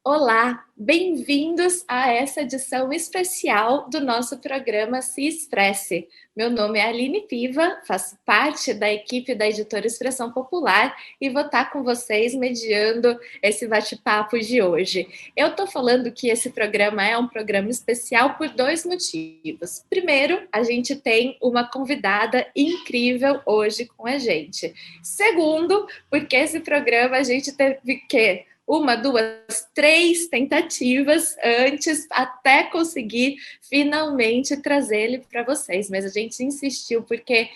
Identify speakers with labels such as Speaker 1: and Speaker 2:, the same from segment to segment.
Speaker 1: Olá, bem-vindos a essa edição especial do nosso programa Se Expresse. Meu nome é Aline Piva, faço parte da equipe da Editora Expressão Popular e vou estar com vocês mediando esse bate-papo de hoje. Eu estou falando que esse programa é um programa especial por dois motivos. Primeiro, a gente tem uma convidada incrível hoje com a gente. Segundo, porque esse programa a gente teve que uma, duas, três tentativas antes até conseguir finalmente trazer ele para vocês. Mas a gente insistiu porque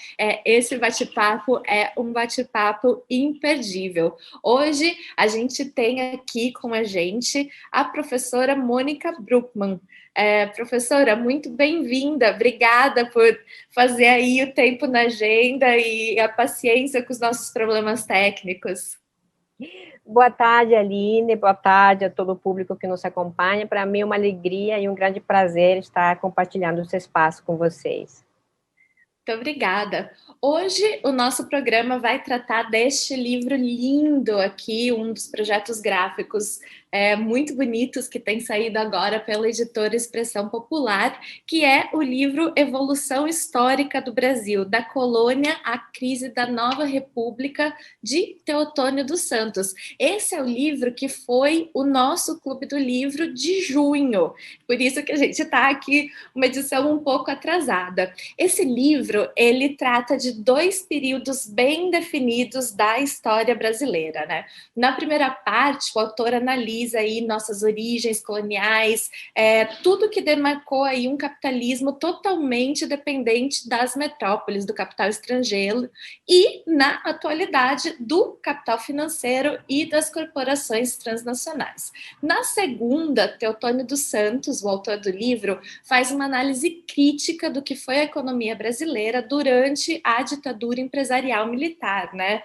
Speaker 1: esse bate-papo é um bate-papo imperdível. Hoje a gente tem aqui com a gente a professora Mônica Bruckmann. Professora, muito bem-vinda. Obrigada por fazer aí o tempo na agenda e a paciência com os nossos problemas técnicos.
Speaker 2: Boa tarde, Aline. Boa tarde a todo o público que nos acompanha. Para mim é uma alegria e um grande prazer estar compartilhando esse espaço com vocês.
Speaker 1: Muito obrigada. Hoje o nosso programa vai tratar deste livro lindo aqui, um dos projetos gráficos muito bonitos que tem saído agora pela editora Expressão Popular, que é o livro Evolução Histórica do Brasil, da Colônia à Crise da Nova República, de Teotônio dos Santos. Esse é o livro que foi o nosso Clube do Livro de junho, por isso que a gente está aqui, uma edição um pouco atrasada. Esse livro, ele trata de dois períodos bem definidos da história brasileira, né? Na primeira parte, o autor analisa aí nossas origens coloniais, tudo que demarcou aí um capitalismo totalmente dependente das metrópoles, do capital estrangeiro, e, na atualidade, do capital financeiro e das corporações transnacionais. Na segunda, Teotônio dos Santos, o autor do livro, faz uma análise crítica do que foi a economia brasileira durante a ditadura empresarial militar, né?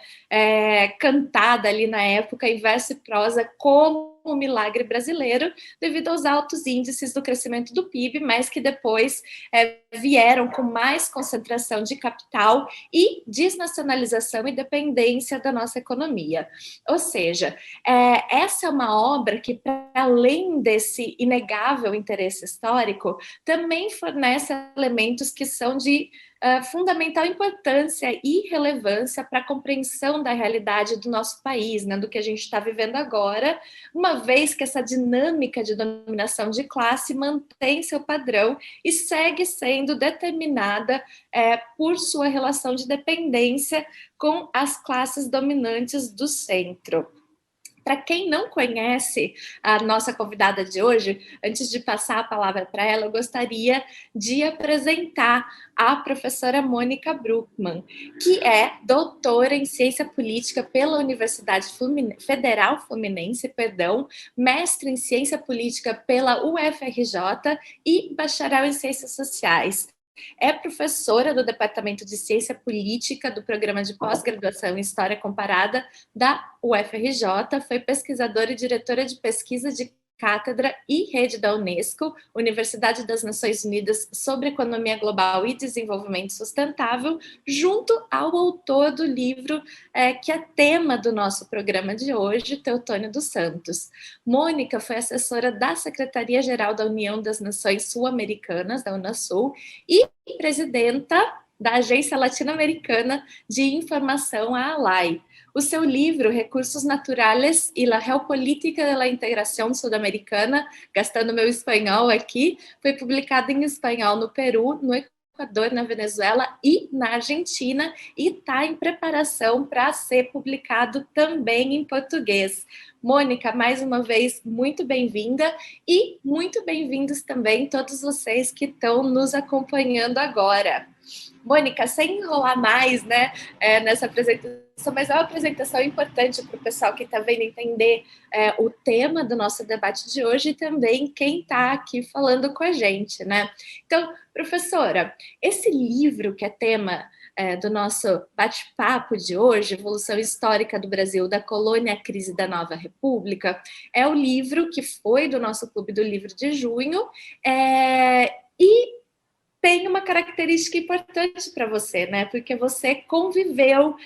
Speaker 1: Cantada ali na época em verso e prosa como o milagre brasileiro, devido aos altos índices do crescimento do PIB, mas que depois vieram com mais concentração de capital e desnacionalização e dependência da nossa economia. Ou seja, essa é uma obra que, para além desse inegável interesse histórico, também fornece elementos que são de fundamental importância e relevância para a compreensão da realidade do nosso país, né, do que a gente está vivendo agora, uma vez que essa dinâmica de dominação de classe mantém seu padrão e segue sendo determinada por sua relação de dependência com as classes dominantes do centro. Para quem não conhece a nossa convidada de hoje, antes de passar a palavra para ela, eu gostaria de apresentar a professora Mônica Bruckmann, que é doutora em Ciência Política pela Universidade Federal Fluminense, mestre em Ciência Política pela UFRJ e bacharel em Ciências Sociais. É professora do Departamento de Ciência Política do Programa de Pós-Graduação em História Comparada da UFRJ, foi pesquisadora e diretora de pesquisa de cátedra e rede da Unesco, Universidade das Nações Unidas sobre Economia Global e Desenvolvimento Sustentável, junto ao autor do livro que é tema do nosso programa de hoje, Teotônio dos Santos. Mônica foi assessora da Secretaria-Geral da União das Nações Sul-Americanas, da Unasul, e presidenta da Agência Latino-Americana de Informação, a ALAI. O seu livro, Recursos Naturales e la Geopolítica de la Integración Sudamericana, gastando meu espanhol aqui, foi publicado em espanhol no Peru, no Equador, na Venezuela e na Argentina, e está em preparação para ser publicado também em português. Mônica, mais uma vez, muito bem-vinda e muito bem-vindos também todos vocês que estão nos acompanhando agora. Mônica, sem enrolar mais, né, nessa apresentação, mas é uma apresentação importante para o pessoal que está vendo entender o tema do nosso debate de hoje e também quem está aqui falando com a gente, né? Então, professora, esse livro que é tema do nosso bate-papo de hoje, Evolução Histórica do Brasil, da Colônia à Crise da Nova República, é o livro que foi do nosso Clube do Livro de junho, e tem uma característica importante para você, né? Porque você conviveu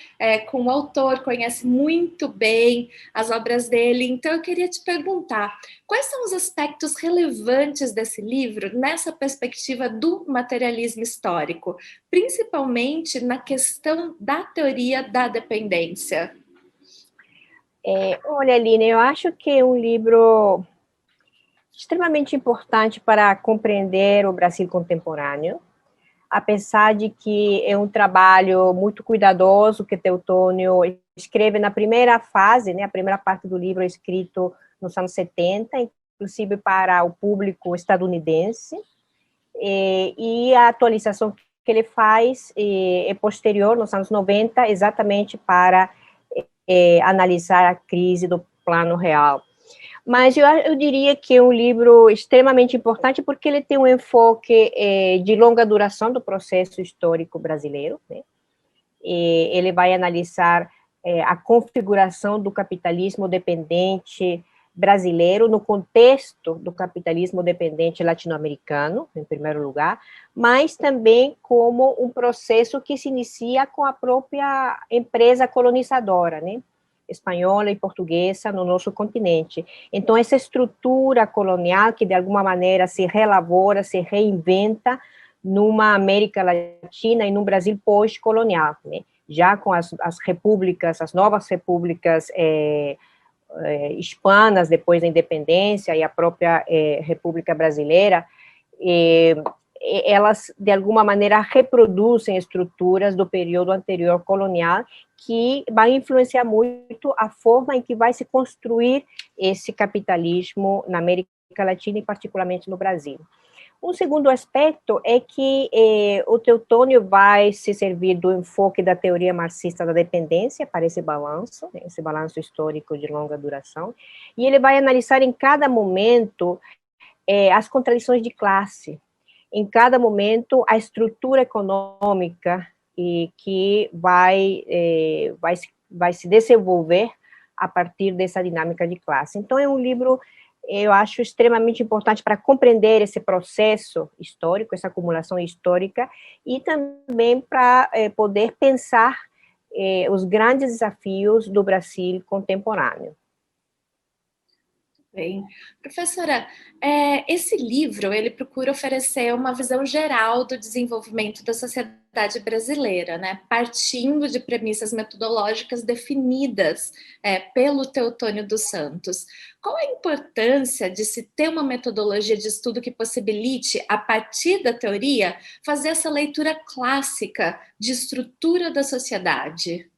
Speaker 1: com o autor, conhece muito bem as obras dele. Então, eu queria te perguntar, quais são os aspectos relevantes desse livro nessa perspectiva do materialismo histórico, principalmente na questão da teoria da dependência?
Speaker 2: Olha, Aline, eu acho que é um livro extremamente importante para compreender o Brasil contemporâneo, apesar de que é um trabalho muito cuidadoso que Teotônio escreve na primeira fase, né, a primeira parte do livro é escrito nos anos 70, inclusive para o público estadunidense, e a atualização que ele faz é posterior, nos anos 90, exatamente para analisar a crise do Plano Real. Mas eu diria que é um livro extremamente importante porque ele tem um enfoque de longa duração do processo histórico brasileiro, né? Ele vai analisar a configuração do capitalismo dependente brasileiro no contexto do capitalismo dependente latino-americano, em primeiro lugar, mas também como um processo que se inicia com a própria empresa colonizadora, né? Espanhola e portuguesa no nosso continente. Então, essa estrutura colonial que, de alguma maneira, se relabora, se reinventa numa América Latina e num Brasil pós-colonial, né? Já com as repúblicas, as novas repúblicas hispanas, depois da independência, e a própria República Brasileira, elas, de alguma maneira, reproduzem estruturas do período anterior colonial, que vai influenciar muito a forma em que vai se construir esse capitalismo na América Latina e particularmente no Brasil. Um segundo aspecto é que o Teotônio vai se servir do enfoque da teoria marxista da dependência para esse balanço histórico de longa duração, e ele vai analisar em cada momento as contradições de classe, em cada momento a estrutura econômica que vai se desenvolver a partir dessa dinâmica de classe. Então, é um livro, eu acho, extremamente importante para compreender esse processo histórico, essa acumulação histórica, e também para poder pensar os grandes desafios do Brasil contemporâneo.
Speaker 1: Bem, professora, esse livro, ele procura oferecer uma visão geral do desenvolvimento da sociedade brasileira, né? Partindo de premissas metodológicas definidas pelo Teotônio dos Santos. Qual a importância de se ter uma metodologia de estudo que possibilite, a partir da teoria, fazer essa leitura clássica de estrutura da sociedade?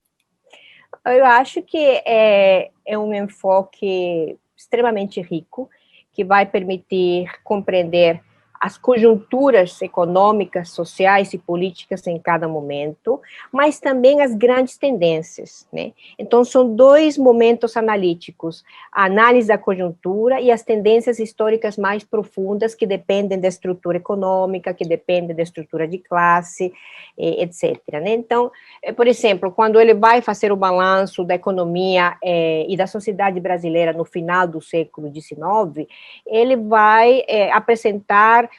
Speaker 2: Eu acho que é um enfoque extremamente rico, que vai permitir compreender as conjunturas econômicas, sociais e políticas em cada momento, mas também as grandes tendências, né? Então, são dois momentos analíticos, a análise da conjuntura e as tendências históricas mais profundas que dependem da estrutura econômica, que dependem da estrutura de classe, etc., né? Então, por exemplo, quando ele vai fazer o balanço da economia e da sociedade brasileira no final do século XIX, ele vai apresentar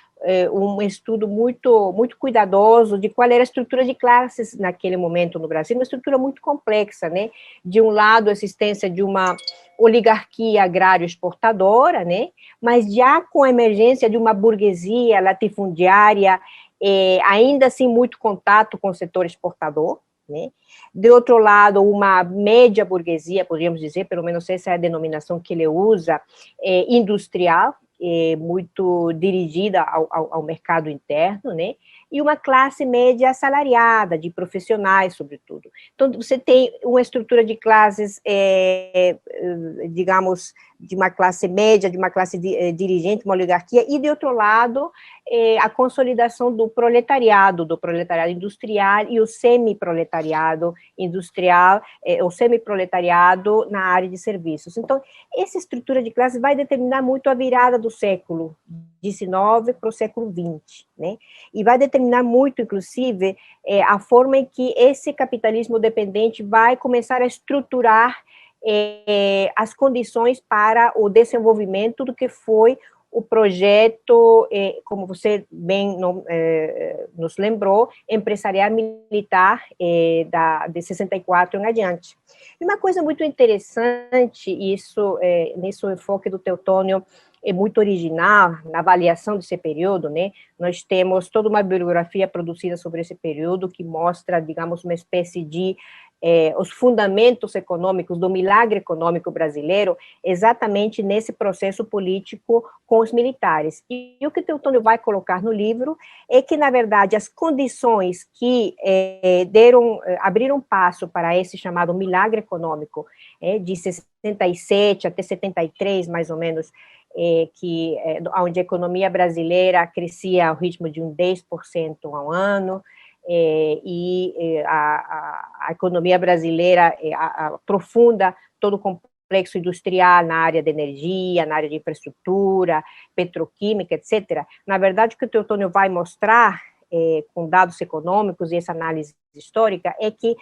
Speaker 2: um estudo muito, muito cuidadoso de qual era a estrutura de classes naquele momento no Brasil, uma estrutura muito complexa, né? De um lado, a existência de uma oligarquia agrário-exportadora, né? Mas já com a emergência de uma burguesia latifundiária, ainda assim muito contato com o setor exportador, né? De outro lado, uma média burguesia, podríamos dizer, pelo menos essa é a denominação que ele usa, industrial, muito dirigida ao mercado interno, né? E uma classe média assalariada, de profissionais, sobretudo. Então, você tem uma estrutura de classes, digamos, de uma classe média, de uma classe dirigente, uma oligarquia, e, de outro lado, a consolidação do proletariado industrial e o semi-proletariado industrial, o semi-proletariado na área de serviços. Então, essa estrutura de classes vai determinar muito a virada do século XIX para o século XX, né? E vai determinar muito, inclusive, a forma em que esse capitalismo dependente vai começar a estruturar as condições para o desenvolvimento do que foi o projeto, como você bem nos lembrou, empresarial militar de 64 em adiante. E uma coisa muito interessante, isso, nesse enfoque do Teotônio, é muito original, na avaliação desse período, né? Nós temos toda uma bibliografia produzida sobre esse período que mostra, digamos, uma espécie de os fundamentos econômicos do milagre econômico brasileiro, exatamente nesse processo político com os militares. E o que Teotônio vai colocar no livro é que, na verdade, as condições que abriram passo para esse chamado milagre econômico, de 67 até 73, mais ou menos, onde a economia brasileira crescia ao ritmo de 10% ao ano, a economia brasileira aprofunda todo o complexo industrial na área de energia, na área de infraestrutura, petroquímica, etc. Na verdade, o que o Teotônio vai mostrar, com dados econômicos e essa análise histórica, é que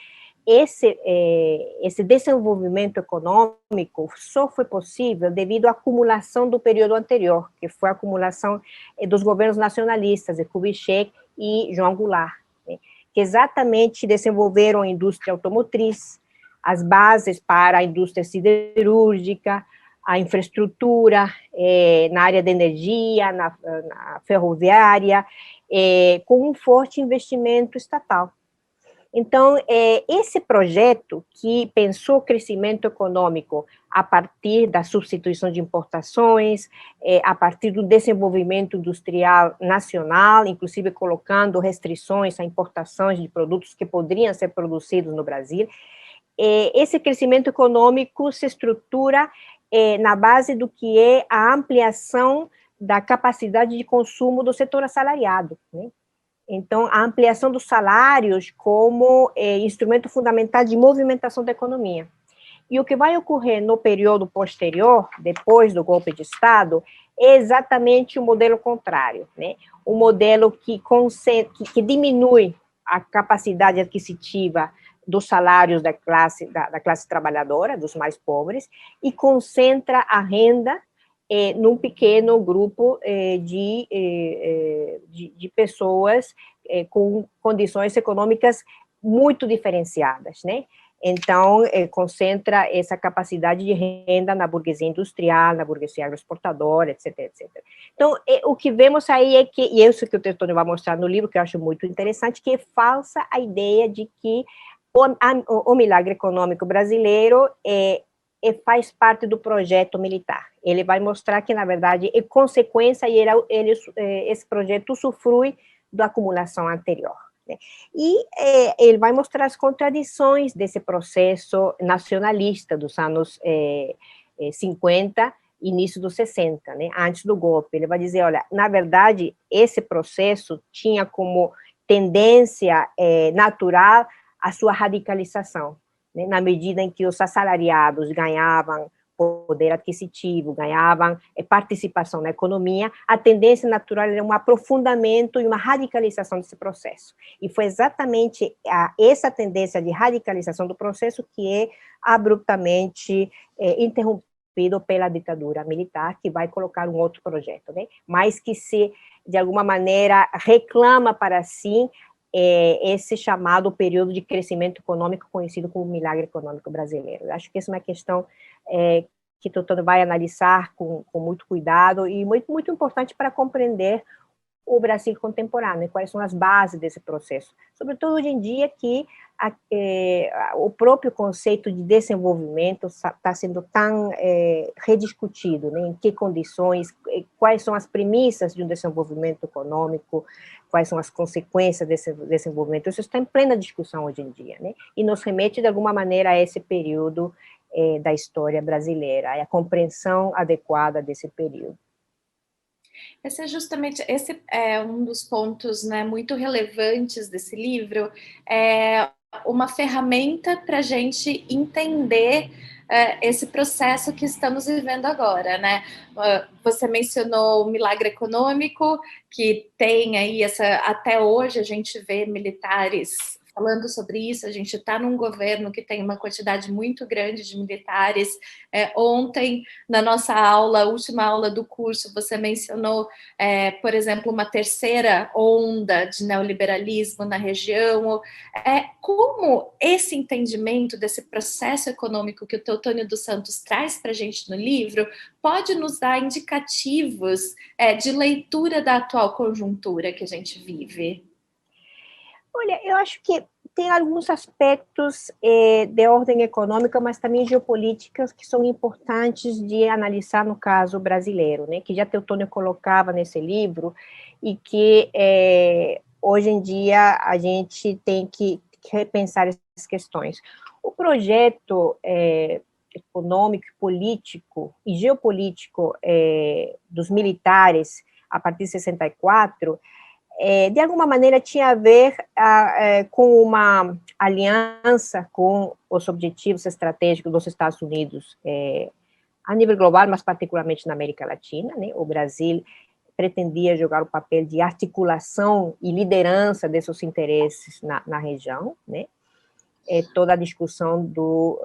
Speaker 2: esse desenvolvimento econômico só foi possível devido à acumulação do período anterior, que foi a acumulação dos governos nacionalistas, de Kubitschek e João Goulart, que exatamente desenvolveram a indústria automotriz, as bases para a indústria siderúrgica, a infraestrutura na área de energia, na ferroviária, com um forte investimento estatal. Então, esse projeto que pensou o crescimento econômico a partir da substituição de importações, a partir do desenvolvimento industrial nacional, inclusive colocando restrições a importações de produtos que poderiam ser produzidos no Brasil, esse crescimento econômico se estrutura na base do que é a ampliação da capacidade de consumo do setor assalariado, né? Então, a ampliação dos salários como instrumento fundamental de movimentação da economia. E o que vai ocorrer no período posterior, depois do golpe de Estado, é exatamente o modelo contrário, né? O modelo que diminui a capacidade aquisitiva dos salários da classe trabalhadora, dos mais pobres, e concentra a renda num pequeno grupo de pessoas com condições econômicas muito diferenciadas, né? Então, concentra essa capacidade de renda na burguesia industrial, na burguesia agroexportadora, etc, etc. Então, o que vemos aí é que, e isso que o Teotônio vai mostrar no livro, que eu acho muito interessante, que é falsa a ideia de que o milagre econômico brasileiro faz parte do projeto militar. Ele vai mostrar que, na verdade, é consequência e esse projeto usufrui da acumulação anterior, né? E ele vai mostrar as contradições desse processo nacionalista dos anos 50, início dos 60, né, antes do golpe. Ele vai dizer, olha, na verdade, esse processo tinha como tendência natural a sua radicalização, né, na medida em que os assalariados ganhavam poder aquisitivo, ganhavam participação na economia, a tendência natural era um aprofundamento e uma radicalização desse processo. E foi exatamente essa tendência de radicalização do processo que é abruptamente interrompido pela ditadura militar, que vai colocar um outro projeto, né? Mas que de alguma maneira, reclama para si esse chamado período de crescimento econômico conhecido como milagre econômico brasileiro. Eu acho que essa é uma questão que Teotônio vai analisar com muito cuidado e muito, muito importante para compreender o Brasil contemporâneo, quais são as bases desse processo. Sobretudo hoje em dia que o próprio conceito de desenvolvimento está sendo tão rediscutido, né? Em que condições, quais são as premissas de um desenvolvimento econômico, quais são as consequências desse desenvolvimento. Isso está em plena discussão hoje em dia, né? E nos remete, de alguma maneira, a esse período da história brasileira, a compreensão adequada desse período.
Speaker 1: Esse é um dos pontos, né, muito relevantes desse livro, uma ferramenta para a gente entender esse processo que estamos vivendo agora, né? Você mencionou o milagre econômico, que tem aí até hoje a gente vê militares falando sobre isso, a gente está num governo que tem uma quantidade muito grande de militares. Ontem, na nossa aula, última aula do curso, você mencionou, por exemplo, uma terceira onda de neoliberalismo na região. Como esse entendimento desse processo econômico que o Teotônio dos Santos traz para a gente no livro pode nos dar indicativos de leitura da atual conjuntura que a gente vive?
Speaker 2: Olha, eu acho que tem alguns aspectos de ordem econômica, mas também geopolíticas, que são importantes de analisar no caso brasileiro, né? Que já Teotônio colocava nesse livro e que hoje em dia a gente tem que repensar essas questões. O projeto econômico, político e geopolítico dos militares a partir de 64 de alguma maneira tinha a ver com uma aliança com os objetivos estratégicos dos Estados Unidos a nível global, mas particularmente na América Latina, né? O Brasil pretendia jogar o papel de articulação e liderança desses interesses na região, né? Toda a discussão do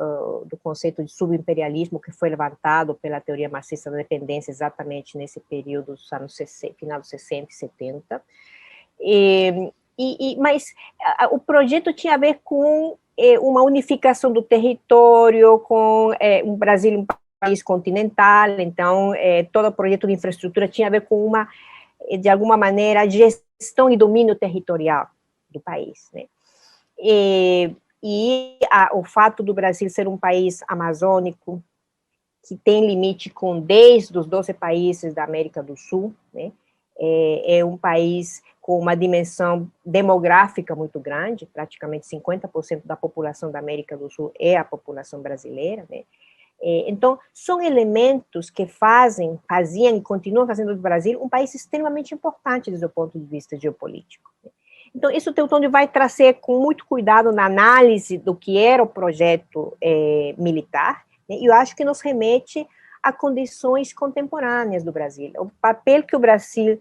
Speaker 2: conceito de subimperialismo que foi levantado pela teoria marxista da dependência exatamente nesse período dos anos 60, final dos 60 e 70. Mas o projeto tinha a ver com uma unificação do território, com um Brasil um país continental, então todo o projeto de infraestrutura tinha a ver com de alguma maneira, gestão e domínio territorial do país, né? O fato do Brasil ser um país amazônico, que tem limite com 10 dos 12 países da América do Sul, né? É um país com uma dimensão demográfica muito grande, praticamente 50% da população da América do Sul é a população brasileira, né? Então, são elementos que faziam e continuam fazendo do Brasil um país extremamente importante desde o ponto de vista geopolítico. Então, isso o Teotônio vai trazer com muito cuidado na análise do que era o projeto militar, né? E eu acho que nos remete a condições contemporâneas do Brasil. O papel que o Brasil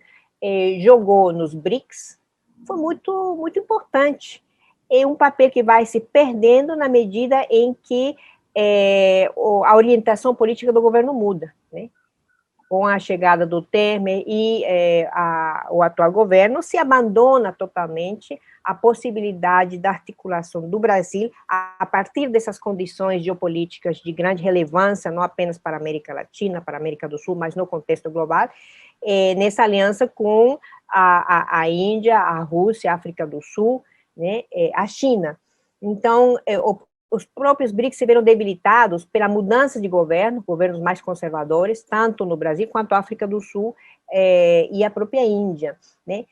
Speaker 2: jogou nos BRICS foi muito, muito importante. É um papel que vai se perdendo na medida em que a orientação política do governo muda, né? Com a chegada do Temer e o atual governo, se abandona totalmente a possibilidade da articulação do Brasil a partir dessas condições geopolíticas de grande relevância, não apenas para a América Latina, para a América do Sul, mas no contexto global, nessa aliança com a Índia, a Rússia, a África do Sul, né, a China. Então, os próprios BRICS se viram debilitados pela mudança de governos mais conservadores, tanto no Brasil quanto na África do Sul e a própria Índia, né?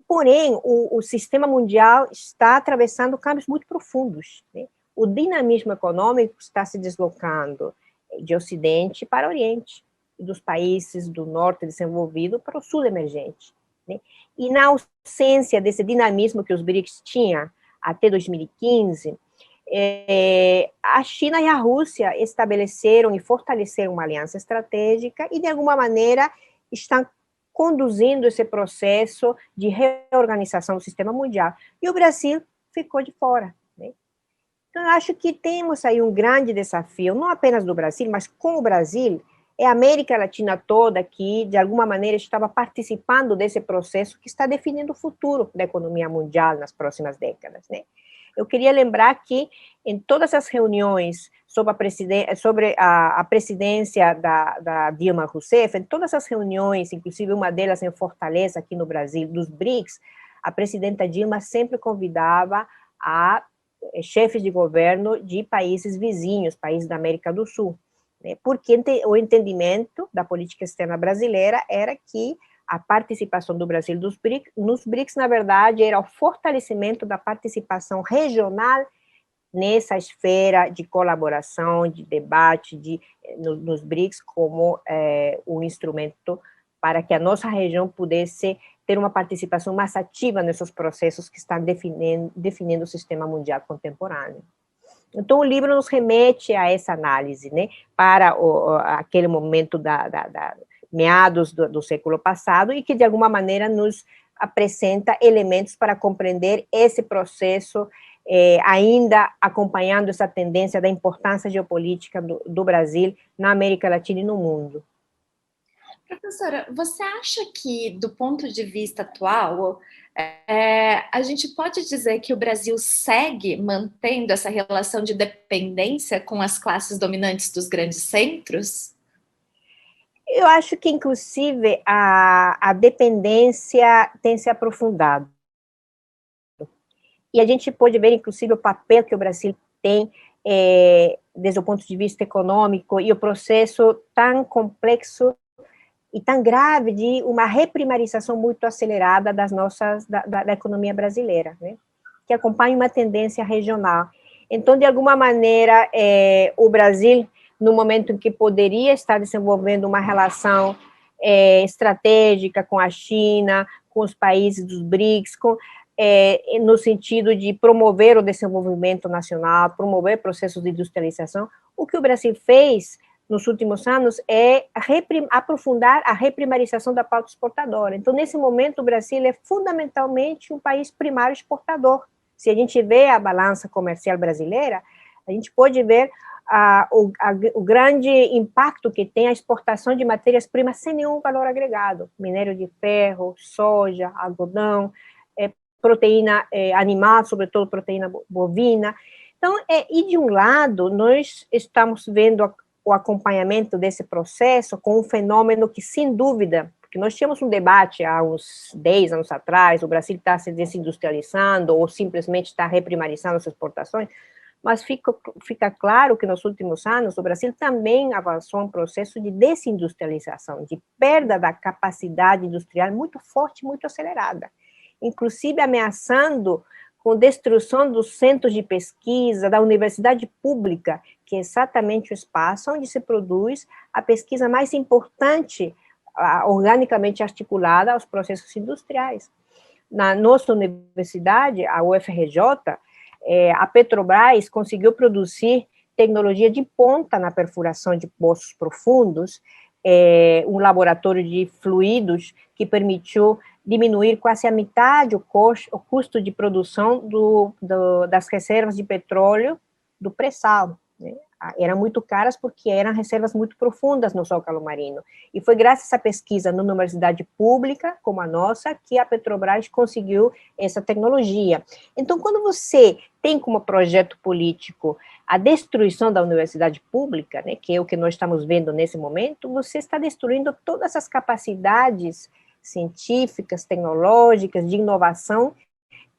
Speaker 2: Porém, o sistema mundial está atravessando câmbios muito profundos, né? O dinamismo econômico está se deslocando de Ocidente para Oriente, dos países do Norte desenvolvido para o Sul emergente, né? E na ausência desse dinamismo que os BRICS tinham até 2015, a China e a Rússia estabeleceram e fortaleceram uma aliança estratégica e, de alguma maneira, estão conduzindo esse processo de reorganização do sistema mundial. E o Brasil ficou de fora, né? Então, eu acho que temos aí um grande desafio, não apenas do Brasil, mas com o Brasil, a América Latina toda que, de alguma maneira, estava participando desse processo que está definindo o futuro da economia mundial nas próximas décadas, né? Eu queria lembrar que, em todas as reuniões sobre a presidência da Dilma Rousseff, em todas as reuniões, inclusive uma delas em Fortaleza, aqui no Brasil, dos BRICS, a presidenta Dilma sempre convidava a chefes de governo de países vizinhos, países da América do Sul, né? Porque o entendimento da política externa brasileira era que a participação do Brasil nos BRICS, na verdade, era o fortalecimento da participação regional nessa esfera de colaboração, de debate nos BRICS como um instrumento para que a nossa região pudesse ter uma participação mais ativa nesses processos que estão definindo o sistema mundial contemporâneo. Então, o livro nos remete a essa análise, né, para aquele momento meados do século passado, e que, de alguma maneira, nos apresenta elementos para compreender esse processo, ainda acompanhando essa tendência da importância geopolítica do Brasil na América Latina e no mundo.
Speaker 1: Professora, você acha que, do ponto de vista atual, a gente pode dizer que o Brasil segue mantendo essa relação de dependência com as classes dominantes dos grandes centros?
Speaker 2: Eu acho que, inclusive, a dependência tem se aprofundado. E a gente pode ver, inclusive, o papel que o Brasil tem desde o ponto de vista econômico e o processo tão complexo e tão grave de uma reprimarização muito acelerada da economia brasileira, né? Que acompanha uma tendência regional. Então, de alguma maneira, o Brasil, no momento em que poderia estar desenvolvendo uma relação estratégica com a China, com os países dos BRICS, no sentido de promover o desenvolvimento nacional, promover processos de industrialização, o que o Brasil fez nos últimos anos é aprofundar a reprimarização da pauta exportadora. Então, nesse momento, o Brasil é fundamentalmente um país primário exportador. Se a gente vê a balança comercial brasileira, a gente pode ver o grande impacto que tem a exportação de matérias-primas sem nenhum valor agregado, minério de ferro, soja, algodão, proteína animal, sobretudo proteína bovina. Então, e de um lado, nós estamos vendo o acompanhamento desse processo com um fenômeno que, sem dúvida, porque nós tínhamos um debate há uns 10 anos atrás, o Brasil está se desindustrializando ou simplesmente está reprimarizando as exportações, mas fica claro que nos últimos anos o Brasil também avançou um processo de desindustrialização, de perda da capacidade industrial muito forte, muito acelerada, inclusive ameaçando com destruição dos centros de pesquisa, da universidade pública, que é exatamente o espaço onde se produz a pesquisa mais importante, organicamente articulada aos processos industriais. Na nossa universidade, a UFRJ, a Petrobras conseguiu produzir tecnologia de ponta na perfuração de poços profundos, um laboratório de fluidos que permitiu diminuir quase a metade o custo de produção das reservas de petróleo do pré-sal, né? Eram muito caras porque eram reservas muito profundas no Zócalo Marino. E foi graças a essa pesquisa numa universidade pública, como a nossa, que a Petrobras conseguiu essa tecnologia. Então, quando você tem como projeto político a destruição da universidade pública, né, que é o que nós estamos vendo nesse momento, você está destruindo todas as capacidades científicas, tecnológicas, de inovação,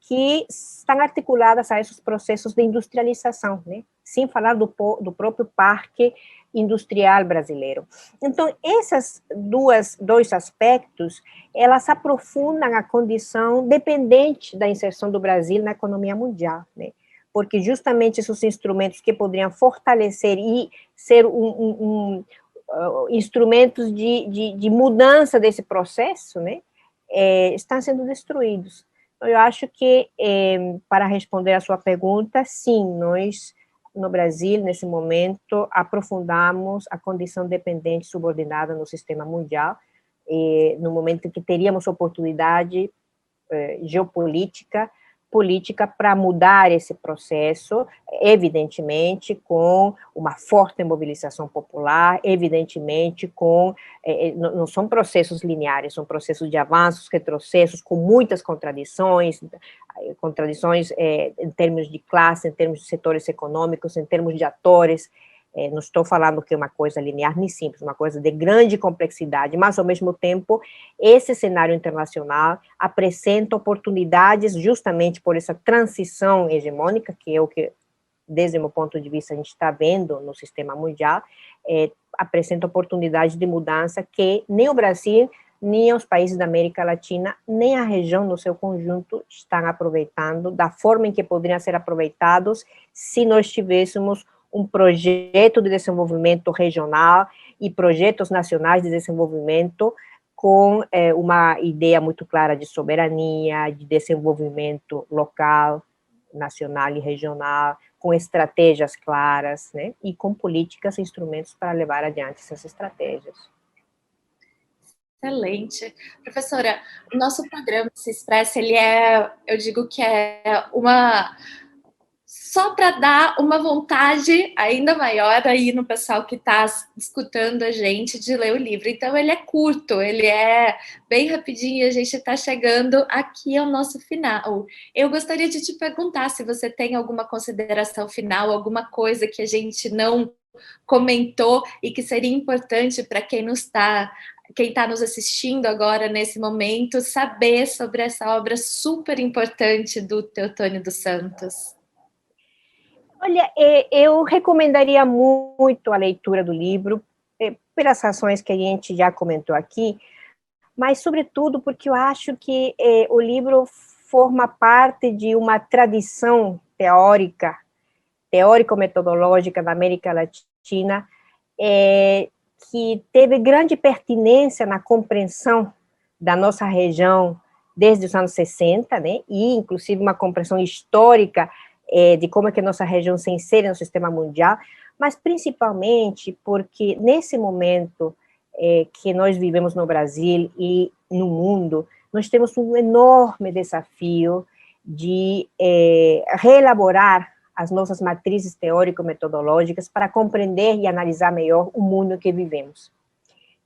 Speaker 2: que estão articuladas a esses processos de industrialização, né? Sem falar do próprio parque industrial brasileiro. Então, esses dois aspectos, elas aprofundam a condição dependente da inserção do Brasil na economia mundial, né? Porque justamente esses instrumentos que poderiam fortalecer e ser instrumentos de mudança desse processo, né, estão sendo destruídos. Então, eu acho que, para responder a sua pergunta, sim, nós, no Brasil, nesse momento, aprofundamos a condição dependente subordinada no sistema mundial, no momento em que teríamos oportunidade geopolítica, política para mudar esse processo, evidentemente com uma forte mobilização popular, evidentemente com, não são processos lineares, são processos de avanços, retrocessos, com muitas contradições em termos de classe, em termos de setores econômicos, em termos de atores. Não estou falando que é uma coisa linear nem simples, uma coisa de grande complexidade, mas, ao mesmo tempo, esse cenário internacional apresenta oportunidades justamente por essa transição hegemônica, que é o que, desde o meu ponto de vista, a gente está vendo no sistema mundial, apresenta oportunidades de mudança que nem o Brasil, nem os países da América Latina, nem a região no seu conjunto estão aproveitando da forma em que poderiam ser aproveitados se nós tivéssemos um projeto de desenvolvimento regional e projetos nacionais de desenvolvimento com uma ideia muito clara de soberania, de desenvolvimento local, nacional e regional, com estratégias claras, né, e com políticas e instrumentos para levar adiante essas estratégias.
Speaker 1: Excelente. Professora, o nosso programa Se Expressa, eu digo que é só para dar uma vontade ainda maior aí no pessoal que está escutando a gente de ler o livro. Então, ele é curto, ele é bem rapidinho, a gente está chegando aqui ao nosso final. Eu gostaria de te perguntar se você tem alguma consideração final, alguma coisa que a gente não comentou e que seria importante para quem está nos assistindo agora nesse momento, saber sobre essa obra super importante do Teotônio dos Santos.
Speaker 2: Olha, eu recomendaria muito a leitura do livro, pelas razões que a gente já comentou aqui, mas, sobretudo, porque eu acho que o livro forma parte de uma tradição teórico-metodológica da América Latina, que teve grande pertinência na compreensão da nossa região desde os anos 60, né, e, inclusive, uma compreensão histórica de como é que a nossa região se insere no sistema mundial, mas principalmente porque nesse momento que nós vivemos no Brasil e no mundo, nós temos um enorme desafio de reelaborar as nossas matrizes teórico-metodológicas para compreender e analisar melhor o mundo que vivemos.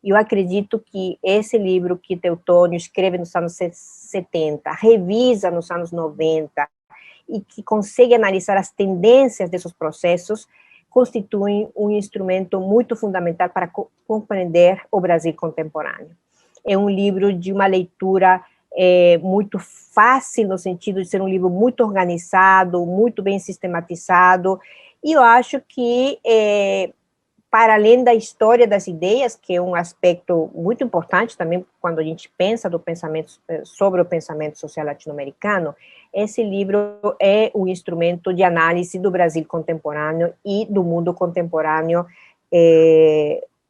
Speaker 2: E eu acredito que esse livro que Teotônio escreve nos anos 70, revisa nos anos 90, e que consegue analisar as tendências desses processos, constituem um instrumento muito fundamental para compreender o Brasil contemporâneo. É um livro de uma leitura muito fácil, no sentido de ser um livro muito organizado, muito bem sistematizado, e eu acho que, para além da história das ideias, que é um aspecto muito importante também quando a gente pensa sobre o pensamento social latino-americano, esse livro é um instrumento de análise do Brasil contemporâneo e do mundo contemporâneo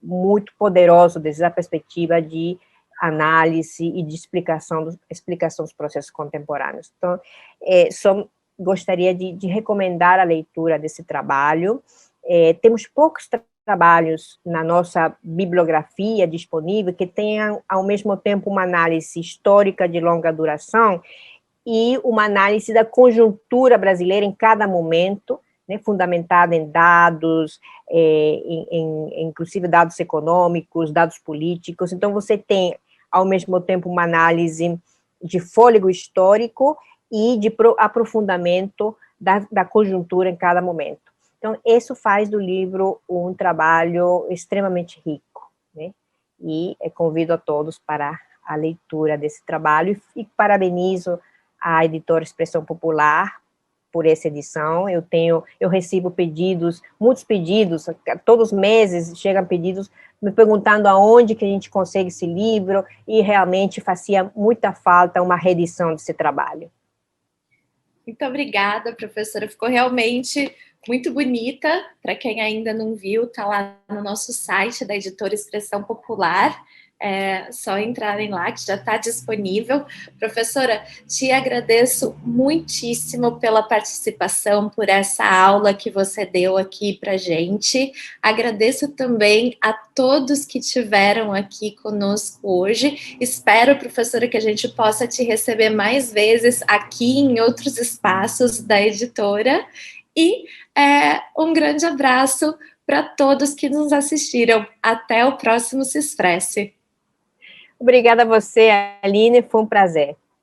Speaker 2: muito poderoso desde a perspectiva de análise e de explicação dos processos contemporâneos. Então, só gostaria de recomendar a leitura desse trabalho. Temos poucos trabalhos na nossa bibliografia disponível que tenham, ao mesmo tempo, uma análise histórica de longa duração e uma análise da conjuntura brasileira em cada momento, né, fundamentada em dados, inclusive dados econômicos, dados políticos. Então, você tem, ao mesmo tempo, uma análise de fôlego histórico e de aprofundamento da conjuntura em cada momento. Então, isso faz do livro um trabalho extremamente rico, né? E convido a todos para a leitura desse trabalho e parabenizo a editora Expressão Popular por essa edição. Eu recebo pedidos, muitos pedidos, todos os meses chegam pedidos me perguntando aonde que a gente consegue esse livro, e realmente fazia muita falta uma reedição desse trabalho.
Speaker 1: Muito obrigada, professora. Ficou realmente muito bonita. Para quem ainda não viu, está lá no nosso site da editora Expressão Popular. É só entrarem lá, que já está disponível. Professora, te agradeço muitíssimo pela participação, por essa aula que você deu aqui para a gente. Agradeço também a todos que estiveram aqui conosco hoje. Espero, professora, que a gente possa te receber mais vezes aqui em outros espaços da editora. E um grande abraço para todos que nos assistiram. Até o próximo Se Expresse.
Speaker 2: Obrigada a você, Aline, foi um prazer.